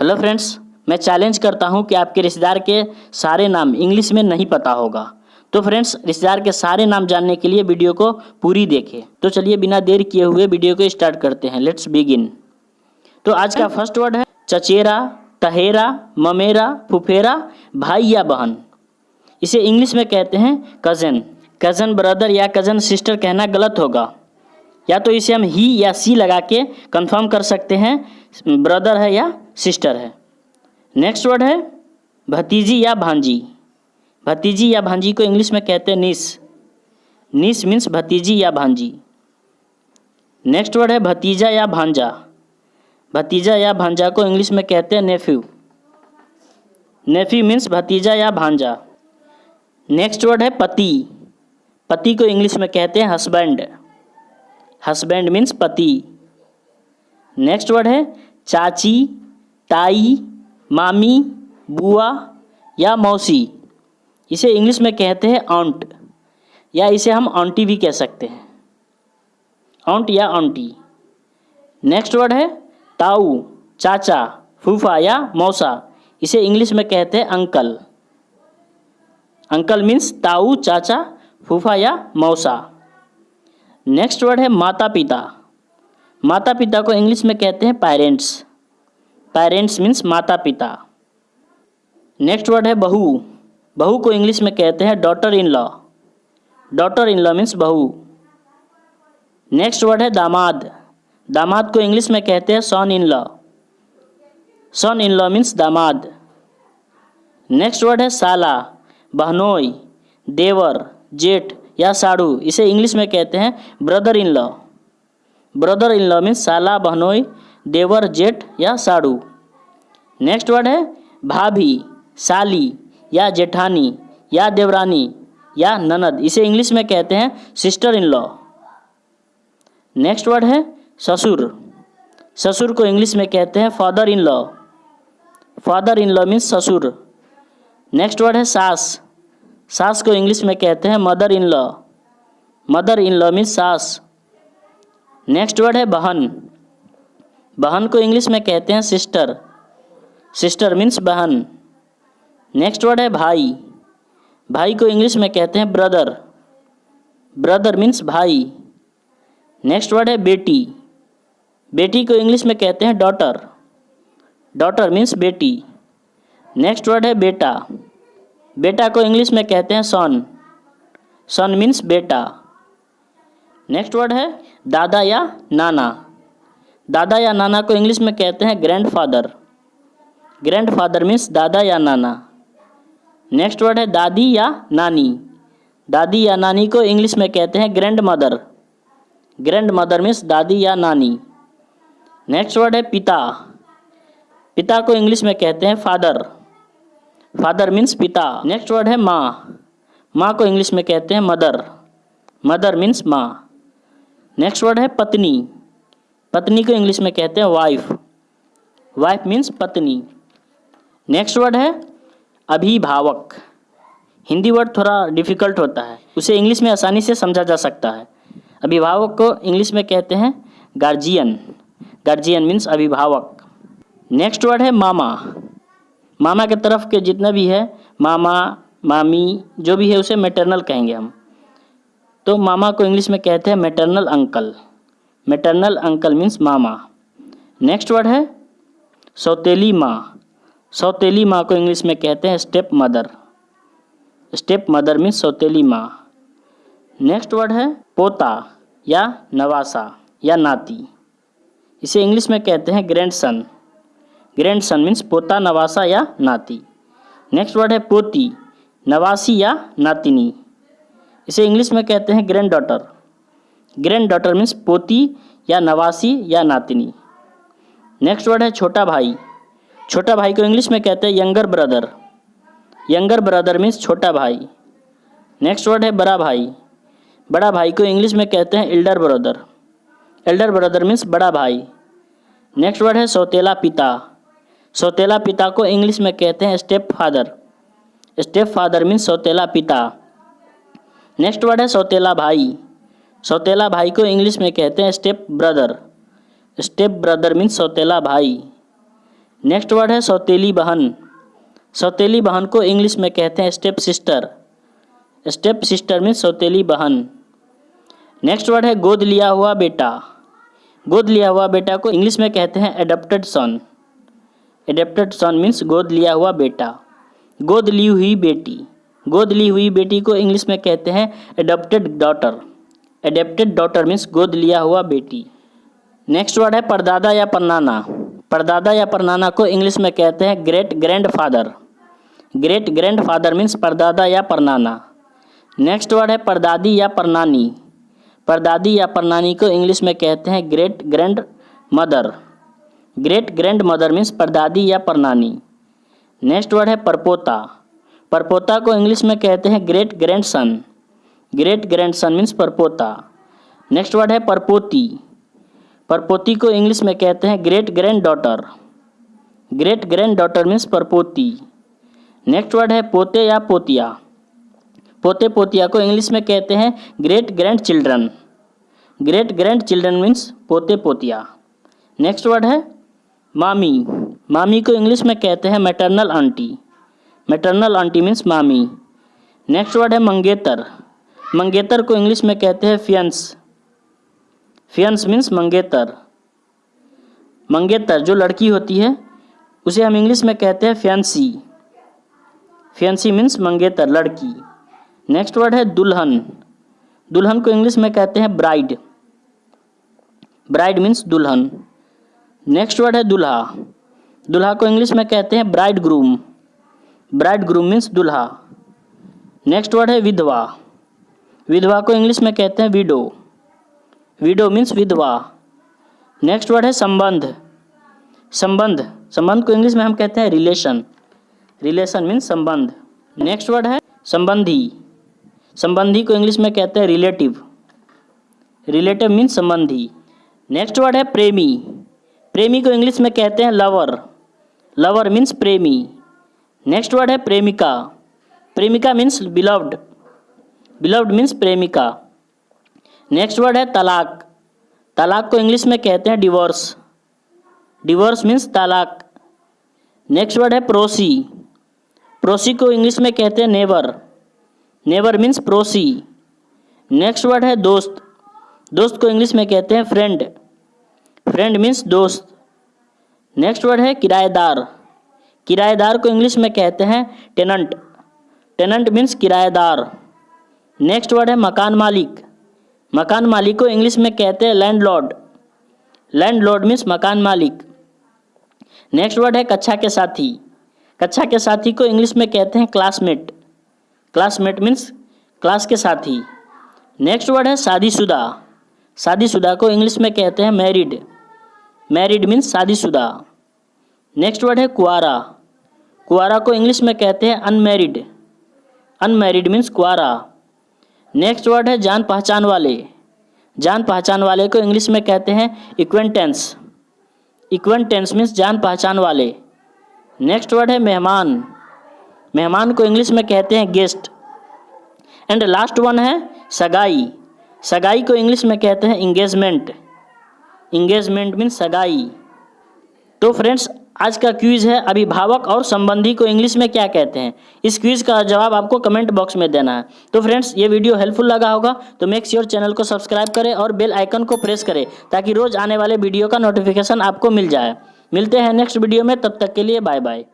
Hello friends, मैं challenge करता हूं कि आपके रिश्तेदार के सारे नाम इंग्लिश में नहीं पता होगा। तो फ्रेंड्स, रिश्तेदार के सारे नाम जानने के लिए वीडियो को पूरी देखें। तो चलिए बिना देर किए हुए वीडियो को स्टार्ट करते हैं। Let's begin. तो आज का फर्स्ट वर्ड है चचेरा, तहेरा, ममेरा, फुफेरा, भाई या बहन। इसे इंग्लिश में कहते हैं कज़न। कज़न ब्रदर या कज़न सिस्टर कहना गलत होगा, या तो इसे हम ही या सी लगा के कंफर्म कर सकते हैं ब्रदर है या सिस्टर है। नेक्स्ट वर्ड है भतीजी या भांजी। भतीजी या भांजी को इंग्लिश में कहते हैं नीस। नीस मीन्स भतीजी या भांजी। नेक्स्ट वर्ड है भतीजा या भांजा। भतीजा या भांजा को इंग्लिश में कहते हैं नेफ्यू। नेफ्यू मीन्स भतीजा या भांजा। नेक्स्ट वर्ड है पति। पति को इंग्लिश में कहते हैं हस्बैंड। हस्बैंड मीन्स पति। नेक्स्ट वर्ड है चाची, ताई, मामी, बुआ या मौसी। इसे इंग्लिश में कहते हैं ऑन्ट, या इसे हम आंटी भी कह सकते हैं। ऑन्ट या आंटी। नेक्स्ट वर्ड है ताऊ, चाचा, फूफा या मौसा। इसे इंग्लिश में कहते हैं अंकल। अंकल मीन्स ताऊ, चाचा, फूफा या मौसा। नेक्स्ट वर्ड है माता पिता। माता पिता को इंग्लिश में कहते हैं पेरेंट्स। पेरेंट्स मीन्स माता पिता। नेक्स्ट वर्ड है बहू। बहू को इंग्लिश में कहते हैं daughter in law. Daughter in law means बहू। नेक्स्ट वर्ड है दामाद। दामाद को इंग्लिश में कहते हैं son in law. Son in law means दामाद। नेक्स्ट वर्ड है साला, बहनोई, देवर, जेठ या साड़ू। इसे इंग्लिश में कहते हैं brother in law. Brother in law means साला, बहनोई, देवर, जेठ या साड़ू। नेक्स्ट वर्ड है भाभी, साली या जेठानी या देवरानी या ननद। इसे इंग्लिश में कहते हैं sister in law. Next word है ससुर। ससुर को इंग्लिश में कहते हैं father in law. Father in law means ससुर। नेक्स्ट वर्ड है सास। सास को इंग्लिश में कहते हैं mother in law. Mother in law means सास। नेक्स्ट वर्ड है बहन। बहन को इंग्लिश में कहते हैं सिस्टर। सिस्टर मीन्स बहन। नेक्स्ट वर्ड है भाई। भाई को इंग्लिश में कहते हैं ब्रदर। ब्रदर मीन्स भाई। नेक्स्ट वर्ड है बेटी। बेटी को इंग्लिश में कहते हैं डॉटर। डॉटर मीन्स बेटी। नेक्स्ट वर्ड है बेटा। बेटा को इंग्लिश में कहते हैं सन। सन मीन्स बेटा। नेक्स्ट वर्ड है दादा या नाना। दादा या नाना को इंग्लिश में कहते हैं ग्रैंडफादर। ग्रैंडफादर मीन्स दादा या नाना। नेक्स्ट वर्ड है दादी या नानी। दादी या नानी को इंग्लिश में कहते हैं grand mother. Grand mother means दादी या नानी। नेक्स्ट वर्ड है पिता। पिता को इंग्लिश में कहते हैं फादर। फादर मीन्स पिता। नेक्स्ट वर्ड है माँ। माँ को इंग्लिश में कहते हैं मदर। मदर मीन्स माँ। नेक्स्ट वर्ड है पत्नी। पत्नी को इंग्लिश में कहते हैं वाइफ। वाइफ मीन्स पत्नी। नेक्स्ट वर्ड है अभिभावक। हिंदी वर्ड थोड़ा डिफिकल्ट होता है, उसे इंग्लिश में आसानी से समझा जा सकता है। अभिभावक को इंग्लिश में कहते हैं गार्जियन। गार्जियन मीन्स अभिभावक। नेक्स्ट वर्ड है मामा। मामा के तरफ के जितना भी है, मामा, मामी, जो भी है उसे मैटरनल कहेंगे हम। तो मामा को इंग्लिश में कहते हैं maternal uncle. Maternal uncle means मामा। नेक्स्ट वर्ड है सौतेली माँ। सौतेली माँ को इंग्लिश में कहते हैं step mother. Step mother means सौतेली माँ। नेक्स्ट वर्ड है पोता या नवासा या नाती। इसे इंग्लिश में कहते हैं ग्रैंडसन। ग्रैंडसन मीन्स पोता, नवासा या नाती। नेक्स्ट वर्ड है पोती, नवासी या नातिनी। इसे इंग्लिश में कहते हैं grand daughter. Grand daughter means पोती या नवासी या नातिनी। नेक्स्ट वर्ड है छोटा भाई। छोटा भाई को इंग्लिश में कहते हैं younger brother. Younger brother means छोटा भाई। नेक्स्ट वर्ड है बड़ा भाई। बड़ा भाई को इंग्लिश में कहते हैं Elder brother. Elder brother means बड़ा भाई। नेक्स्ट वर्ड है सौतेला पिता। सौतेला पिता को इंग्लिश में कहते हैं step father. Step father means सौतेला पिता। नेक्स्ट वर्ड है सौतेला भाई। सौतेला भाई को इंग्लिश में कहते हैं step brother. Step brother means सौतेला भाई। नेक्स्ट वर्ड है सौतेली बहन। सौतेली बहन को इंग्लिश में कहते हैं step sister. Step sister means सौतेली बहन। नेक्स्ट वर्ड है गोद लिया हुआ बेटा। गोद लिया हुआ बेटा को इंग्लिश में कहते हैं एडॉप्टेड सन। एडॉप्टेड सन मीन्स गोद लिया हुआ बेटा। गोद ली हुई बेटी। गोद ली हुई बेटी को इंग्लिश में कहते हैं adopted daughter. Adopted daughter means गोद लिया हुआ बेटी। नेक्स्ट वर्ड है परदादा या परनाना। परदादा या परनाना को इंग्लिश में कहते हैं great grand father. Great grand father means परदादा या परनाना। नेक्स्ट वर्ड है परदादी या परनानी। परदादी या परनानी को इंग्लिश में कहते हैं great grand mother. Great grand mother means परदादी या परनानी। नेक्स्ट वर्ड है परपोता। परपोता को इंग्लिश में कहते हैं great grand son. Great grand son means परपोता। नेक्स्ट वर्ड है परपोती। परपोती को इंग्लिश में कहते हैं great grand daughter. Great grand daughter means परपोती। नेक्स्ट वर्ड है पोते या पोतिया। पोते पोतिया को इंग्लिश में कहते हैं great grand children. Great grand children means पोते पोतिया। नेक्स्ट वर्ड है मामी। मामी को इंग्लिश में कहते हैं maternal aunty. Maternal aunty means मामी। नेक्स्ट वर्ड है मंगेतर। मंगेतर को इंग्लिश में कहते हैं फियंस। फियंस मीन्स मंगेतर। मंगेतर जो लड़की होती है उसे हम इंग्लिश में कहते हैं फियंसी। फियंसी मीन्स मंगेतर लड़की। नेक्स्ट वर्ड है दुल्हन। दुल्हन को इंग्लिश में कहते हैं ब्राइड। ब्राइड मीन्स दुल्हन। नेक्स्ट वर्ड है दूल्हा। दूल्हा को इंग्लिश में कहते हैं bride groom. Bride groom means दूल्हा। नेक्स्ट वर्ड है विधवा। विधवा को इंग्लिश में कहते हैं विडो। विडो मीन्स विधवा। नेक्स्ट वर्ड है संबंध। संबंध संबंध को इंग्लिश में हम कहते हैं रिलेशन। रिलेशन मीन्स संबंध। नेक्स्ट वर्ड है संबंधी। संबंधी को इंग्लिश में कहते हैं रिलेटिव। रिलेटिव मीन्स संबंधी। नेक्स्ट वर्ड है प्रेमी। प्रेमी को इंग्लिश में कहते हैं लवर। लवर मीन्स प्रेमी। नेक्स्ट वर्ड है प्रेमिका। प्रेमिका मीन्स बिलव्ड। बिलव्ड मीन्स प्रेमिका। नेक्स्ट वर्ड है तलाक। तलाक को इंग्लिश में कहते हैं डिवोर्स। डिवोर्स मीन्स तलाक। नेक्स्ट वर्ड है प्रोसी। प्रोसी को इंग्लिश में कहते हैं never. Never means प्रोसी। Next word है दोस्त। दोस्त को इंग्लिश में कहते हैं फ्रेंड। फ्रेंड मीन्स दोस्त। नेक्स्ट वर्ड है किराएदार। किराएदार को इंग्लिश में कहते हैं टेनंट। टेनंट मीन्स किराएदार। नेक्स्ट वर्ड है मकान मालिक। मकान मालिक को इंग्लिश में कहते हैं लैंडलॉर्ड। लैंडलॉर्ड मीन्स मकान मालिक। नेक्स्ट वर्ड है कक्षा के साथी। कक्षा के साथी को इंग्लिश में कहते हैं क्लासमेट। क्लासमेट मीन्स क्लास के साथी। नेक्स्ट वर्ड है शादीशुदा। शादीशुदा को इंग्लिश में कहते हैं मैरिड। मैरिड मीन्स शादीशुदा। नेक्स्ट वर्ड है कुआरा। कुआरा को इंग्लिश में कहते हैं अनमैरिड। अनमैरिड मीन्स कुआरा। नेक्स्ट वर्ड है जान पहचान वाले। जान पहचान वाले को इंग्लिश में कहते हैं इक्वेंटेंस। इक्वेंटेंस मीन्स जान पहचान वाले। नेक्स्ट वर्ड है मेहमान। मेहमान को इंग्लिश में कहते हैं गेस्ट। एंड लास्ट वन है सगाई। सगाई को इंग्लिश में कहते हैं इंगेजमेंट। इंगेजमेंट मीन्स सगाई। तो फ्रेंड्स आज का क्विज है अभिभावक और संबंधी को इंग्लिश में क्या कहते हैं। इस क्विज का जवाब आपको कमेंट बॉक्स में देना है। तो फ्रेंड्स ये वीडियो हेल्पफुल लगा होगा तो मेक श्योर चैनल को सब्सक्राइब करें और बेल आइकन को प्रेस करें ताकि रोज आने वाले वीडियो का नोटिफिकेशन आपको मिल जाए। मिलते हैं नेक्स्ट वीडियो में, तब तक के लिए बाय बाय।